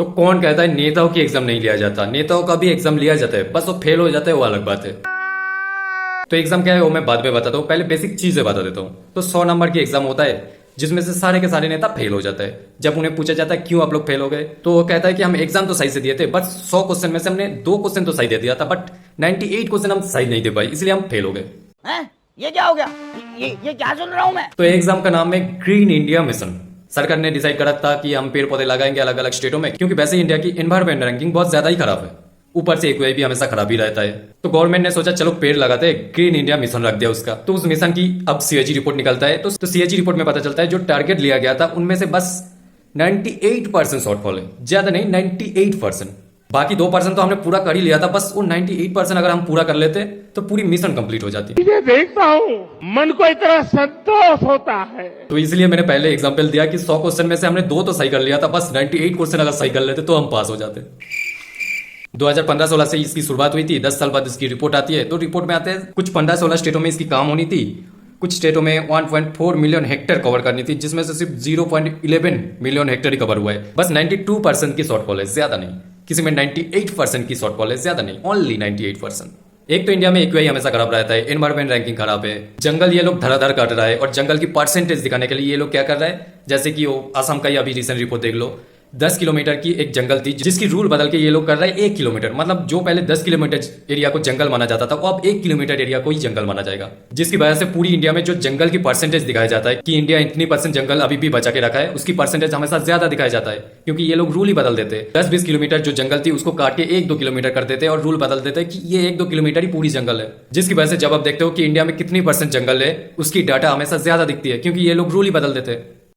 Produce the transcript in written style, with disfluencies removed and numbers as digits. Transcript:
तो कौन कहता है नेताओं की एग्जाम नहीं लिया जाता? नेताओं का भी एग्जाम लिया जाता है, बस वो फेल हो जाता है, वो अलग बात है। तो एग्जाम क्या है वो मैं बाद में बताता हूँ, पहले बेसिक चीजें बता देता हूँ। तो 100 नंबर की एग्जाम होता है जिसमें से सारे के सारे नेता फेल हो जाता है। जब उन्हें पूछा जाता है क्यों आप लोग फेल हो गए, तो वो कहता है कि हम एग्जाम तो सही से दिए थे, बस 100 क्वेश्चन में से हमने 2 क्वेश्चन तो सही दे दिया था, बट 98 क्वेश्चन हम सही नहीं दे पाए, इसलिए हम फेल हो गए। हैं? ये क्या हो गया? ये क्या सुन रहा हूँ मैं? तो एग्जाम का नाम है ग्रीन इंडिया मिशन। सरकार ने डिसाइड करा था कि हम पेड़ पौधे लगाएंगे अलग अलग स्टेटों में, क्योंकि वैसे ही इंडिया की एनवायरमेंट रैंकिंग बहुत ज्यादा ही खराब है, ऊपर से एक्यूआई भी हमेशा खराब ही रहता है। तो गवर्नमेंट ने सोचा चलो पेड़ लगाते हैं, ग्रीन इंडिया मिशन रख दिया उसका। तो उस मिशन की अब सीएजी रिपोर्ट निकलता है, तो सीएजी रिपोर्ट में पता चलता है जो टारगेट लिया गया था उनमें से बस 98% शॉर्टफॉल है, ज्यादा नहीं 98%। बाकी 2% तो हमने पूरा कर ही लिया था, बस वो 98% अगर हम पूरा कर लेते तो पूरी मिशन कंप्लीट हो जाती। ये देखता हूँ मन को इतना संतोष होता है। तो इसलिए मैंने पहले एग्जांपल दिया कि 100 क्वेश्चन में से हमने 2 तो सही कर लिया था, बस 98 क्वेश्चन अगर सही कर लेते तो हम पास हो जाते। 2015-16 से इसकी शुरुआत हुई थी, 10 साल बाद इसकी रिपोर्ट आती है। तो रिपोर्ट में आते हैं कुछ 15-16 स्टेटों में इसकी काम होनी थी, कुछ स्टेटों में 1.4 मिलियन हेक्टेयर कवर करनी थी, जिसमें से सिर्फ 0.11 मिलियन हेक्टेयर ही कवर हुआ है। बस 92% की शॉर्टफॉल है, ज्यादा नहीं। किसी में 98% की शॉर्टफॉल है, ज्यादा नहीं, ओनली 98%। एक तो इंडिया में एक्यूआई हमेशा खराब रहता है, एनवायरमेंट रैंकिंग खराब है, जंगल ये लोग धड़ाधड़ काट रहा है, और जंगल की परसेंटेज दिखाने के लिए ये लोग क्या कर रहा है, जैसे कि वो असम का ही अभी रिसेंट रिपोर्ट देख लो, 10 किलोमीटर की एक जंगल थी जिसकी रूल बदल के ये लोग कर रहे हैं 1 किलोमीटर। मतलब जो पहले 10 किलोमीटर एरिया को जंगल माना जाता था, वो अब 1 किलोमीटर एरिया को ही जंगल माना जाएगा, जिसकी वजह से पूरी इंडिया में जो जंगल की परसेंटेज दिखाया जाता है कि इंडिया इतनी % जंगल अभी भी बचा के रखा है, उसकी परसेंटेज हमेशा ज्यादा दिखाया जाता है, क्योंकि ये लोग रूल ही बदल देते। 10-20 किलोमीटर जो जंगल थी उसको काट के 1-2 किलोमीटर कर देते और रूल बदल देते कि ये 1-2 किलोमीटर ही पूरी जंगल है, जिसकी वजह से जब आप देखते हो कि इंडिया में कितनी % जंगल है, उसकी डाटा हमेशा ज्यादा दिखती है, क्योंकि ये लोग रूल ही बदल देते।